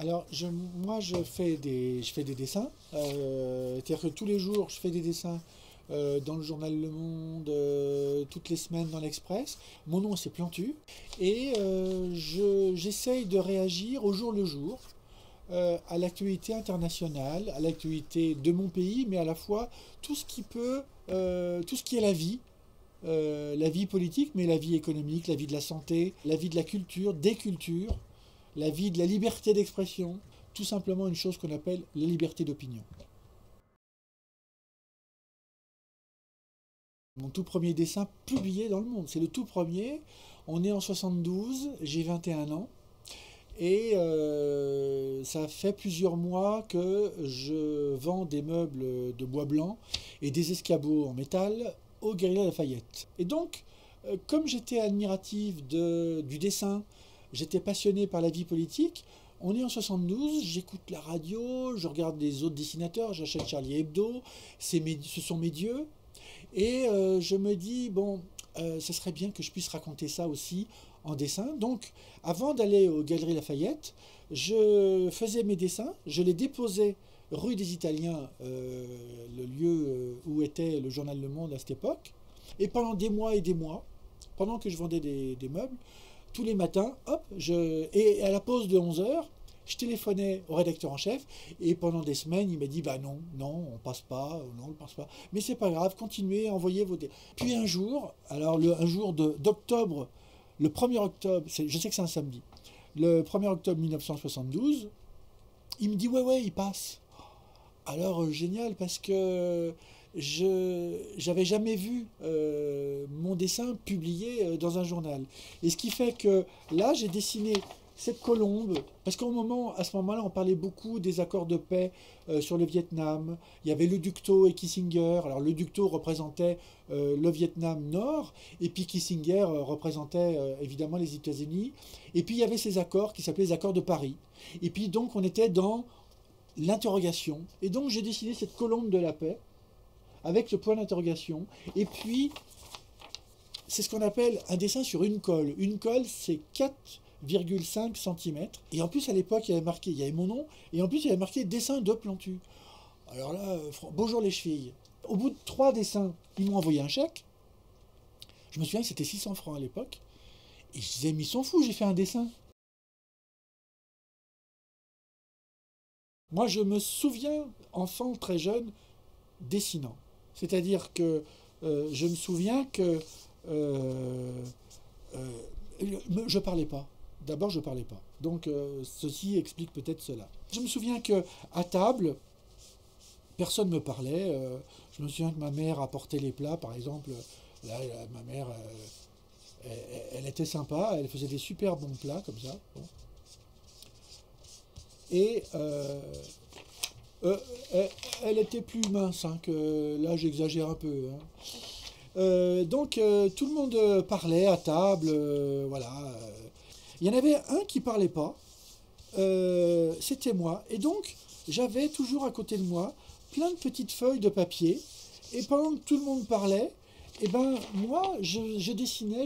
Alors, moi, je fais des dessins. C'est-à-dire que tous les jours, je fais des dessins dans le journal Le Monde, toutes les semaines dans l'Express. Mon nom, c'est Plantu. Et j'essaye de réagir au jour le jour à l'actualité internationale, à l'actualité de mon pays, mais à la fois tout ce qui peut, tout ce qui est la vie politique, mais la vie économique, la vie de la santé, la vie de la culture, des cultures, la vie de la liberté d'expression, tout simplement une chose qu'on appelle la liberté d'opinion. Mon tout premier dessin publié dans le monde, c'est le tout premier. On est en 72, j'ai 21 ans. Et ça fait plusieurs mois que je vends des meubles de bois blanc et des escabeaux en métal aux Galeries Lafayette. Et donc, comme j'étais admiratif du dessin, j'étais passionné par la vie politique, on est en 72, j'écoute la radio, je regarde les autres dessinateurs, j'achète Charlie Hebdo, ce sont mes dieux. Et je me dis, bon, ce serait bien que je puisse raconter ça aussi en dessin. Donc, avant d'aller aux Galeries Lafayette, je faisais mes dessins, je les déposais rue des Italiens, le lieu où était le journal Le Monde à cette époque. Et pendant des mois et des mois, pendant que je vendais des meubles, tous les matins, hop, et à la pause de 11 heures, je téléphonais au rédacteur en chef et pendant des semaines, il m'a dit bah non, non, on passe pas, non, on passe pas. Mais c'est pas grave, continuez, envoyez vos. Puis un jour, alors un jour d'octobre, le 1er octobre, je sais que c'est un samedi, le 1er octobre 1972, il me dit ouais, il passe. Alors génial parce que j'avais jamais vu mon dessin publié dans un journal. Et ce qui fait que là, j'ai dessiné cette colombe, parce à ce moment-là, on parlait beaucoup des accords de paix sur le Vietnam. Il y avait le Ductau et Kissinger. Alors le Ductau représentait le Vietnam Nord, et puis Kissinger représentait évidemment les États-Unis. Et puis il y avait ces accords qui s'appelaient les accords de Paris. Et puis donc on était dans l'interrogation. Et donc j'ai dessiné cette colombe de la paix avec ce point d'interrogation. Et puis c'est ce qu'on appelle un dessin sur une colle. Une colle, c'est 4,5 cm. Et en plus, à l'époque, il y avait mon nom, et en plus, il y avait marqué dessin de Plantu. Alors là, bonjour les chevilles. Au bout de 3 dessins, ils m'ont envoyé un chèque. Je me souviens que c'était 600 francs à l'époque. Et je disais, mais ils sont fous, j'ai fait un dessin. Moi, je me souviens, enfant très jeune, dessinant. C'est-à-dire que je me souviens que je parlais pas. D'abord, je parlais pas. Donc, ceci explique peut-être cela. Je me souviens que à table, personne ne me parlait. Je me souviens que ma mère apportait les plats, par exemple. Là, ma mère, elle était sympa. Elle faisait des super bons plats comme ça. Bon. Et elle était plus mince hein, que là, j'exagère un peu. Hein. Donc, tout le monde parlait à table. Voilà. Il y en avait un qui parlait pas, c'était moi. Et donc, j'avais toujours à côté de moi plein de petites feuilles de papier. Et pendant que tout le monde parlait, eh ben, moi, je dessinais.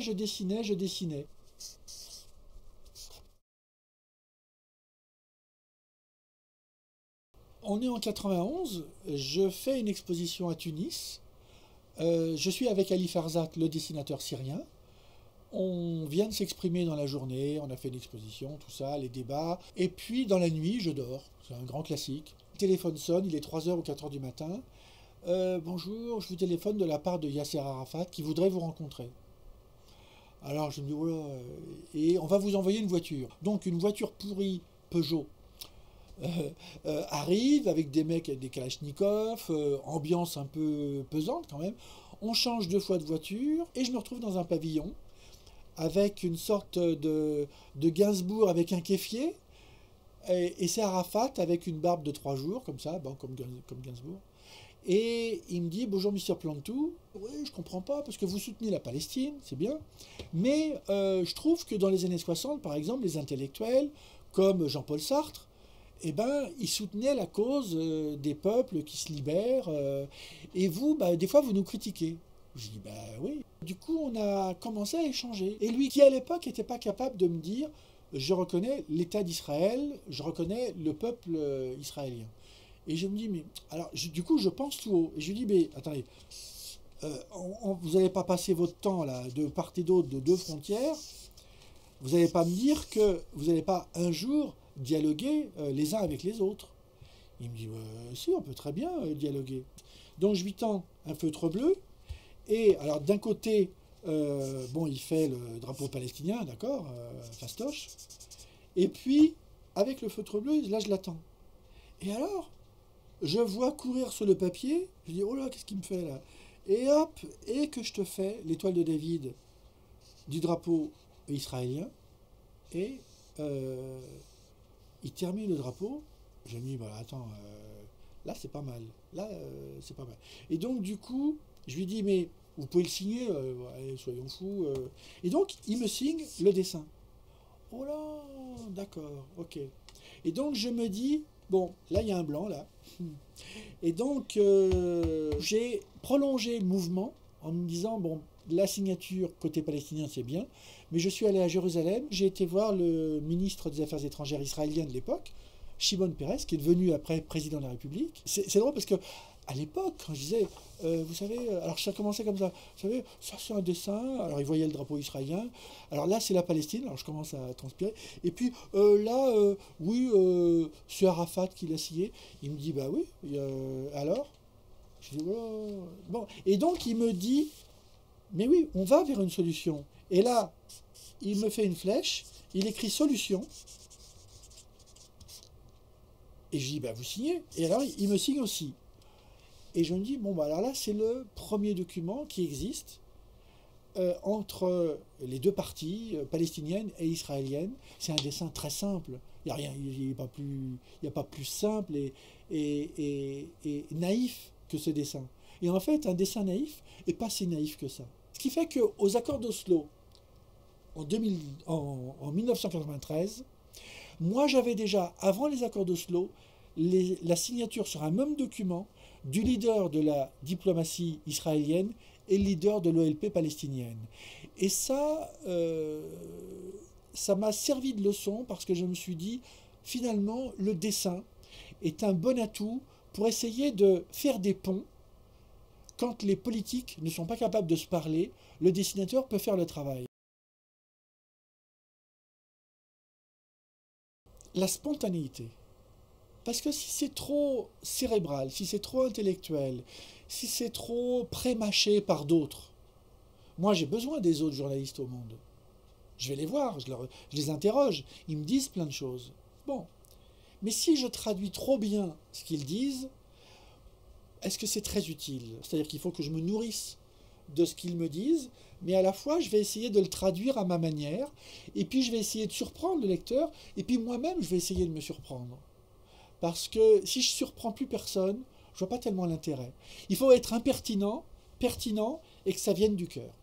On est en 91, je fais une exposition à Tunis. Je suis avec Ali Farzat, le dessinateur syrien. On vient de s'exprimer dans la journée, on a fait une exposition, tout ça, les débats. Et puis dans la nuit, je dors. C'est un grand classique. Le téléphone sonne, il est 3 heures ou 4 heures du matin. Bonjour, je vous téléphone de la part de Yasser Arafat qui voudrait vous rencontrer. Alors je me dis, oh là, et on va vous envoyer une voiture. Donc une voiture pourrie Peugeot arrive avec des mecs avec des kalachnikovs, ambiance un peu pesante quand même. On change 2 fois de voiture et je me retrouve dans un pavillon avec une sorte de Gainsbourg avec un kéfier, et c'est Arafat avec une barbe de 3 jours, comme ça, bon, comme Gainsbourg. Et il me dit, bonjour Monsieur Plantou, oui, je comprends pas, parce que vous soutenez la Palestine, c'est bien, mais je trouve que dans les années 60, par exemple, les intellectuels, comme Jean-Paul Sartre, eh ben, ils soutenaient la cause des peuples qui se libèrent, et vous, bah, des fois, vous nous critiquez. Je dis, bah oui. Du coup, on a commencé à échanger. Et lui, qui à l'époque n'était pas capable de me dire je reconnais l'État d'Israël, je reconnais le peuple israélien. Et je me dis, mais alors, du coup, je pense tout haut. Et je lui dis, mais attendez, vous n'allez pas passer votre temps là, de part et d'autre de deux frontières. Vous n'allez pas me dire que vous n'allez pas un jour dialoguer les uns avec les autres. Il me dit, si, on peut très bien dialoguer. Donc je lui tends un feutre bleu. Et alors d'un côté, bon, il fait le drapeau palestinien, d'accord, fastoche. Et puis, avec le feutre bleu, là, je l'attends. Et alors, je vois courir sur le papier, je dis, oh là, qu'est-ce qu'il me fait là? Et hop, et que je te fais l'étoile de David du drapeau israélien. Et il termine le drapeau. Je me dis, bah, attends, là, c'est pas mal. Là, c'est pas mal. Et donc, du coup, je lui dis, mais vous pouvez le signer, allez, soyons fous. Et donc, il me signe le dessin. Oh là, d'accord, ok. Et donc, je me dis, bon, là, il y a un blanc, là. Et donc, j'ai prolongé le mouvement en me disant, bon, la signature côté palestinien, c'est bien, mais je suis allé à Jérusalem, j'ai été voir le ministre des Affaires étrangères israélien de l'époque, Shimon Peres, qui est devenu après président de la République. C'est drôle parce que à l'époque, quand je disais, vous savez, alors ça commençait comme ça, vous savez, ça c'est un dessin, alors il voyait le drapeau israélien, alors là c'est la Palestine, alors je commence à transpirer, et puis là, oui, c'est Arafat qui l'a signé, il me dit, bah oui, alors je dis, oh. Bon, et donc il me dit, mais oui, on va vers une solution, et là, il me fait une flèche, il écrit solution, et je dis, bah vous signez, et alors il me signe aussi. Et je me dis, bon, bah alors là, c'est le premier document qui existe entre les deux parties, palestiniennes et israéliennes. C'est un dessin très simple. Il n'y a rien, il n'y a pas plus simple et naïf que ce dessin. Et en fait, un dessin naïf n'est pas si naïf que ça. Ce qui fait qu'aux accords d'Oslo, en 1993, moi j'avais déjà, avant les accords d'Oslo, la signature sur un même document du leader de la diplomatie israélienne et le leader de l'OLP palestinienne. Et ça, ça m'a servi de leçon parce que je me suis dit, finalement, le dessin est un bon atout pour essayer de faire des ponts. Quand les politiques ne sont pas capables de se parler, le dessinateur peut faire le travail. La spontanéité. Parce que si c'est trop cérébral, si c'est trop intellectuel, si c'est trop prémâché par d'autres, moi j'ai besoin des autres journalistes au monde. Je vais les voir, je les interroge, ils me disent plein de choses. Bon, mais si je traduis trop bien ce qu'ils disent, est-ce que c'est très utile? C'est-à-dire qu'il faut que je me nourrisse de ce qu'ils me disent, mais à la fois je vais essayer de le traduire à ma manière, et puis je vais essayer de surprendre le lecteur, et puis moi-même je vais essayer de me surprendre. Parce que si je surprends plus personne, je vois pas tellement l'intérêt. Il faut être impertinent, pertinent et que ça vienne du cœur.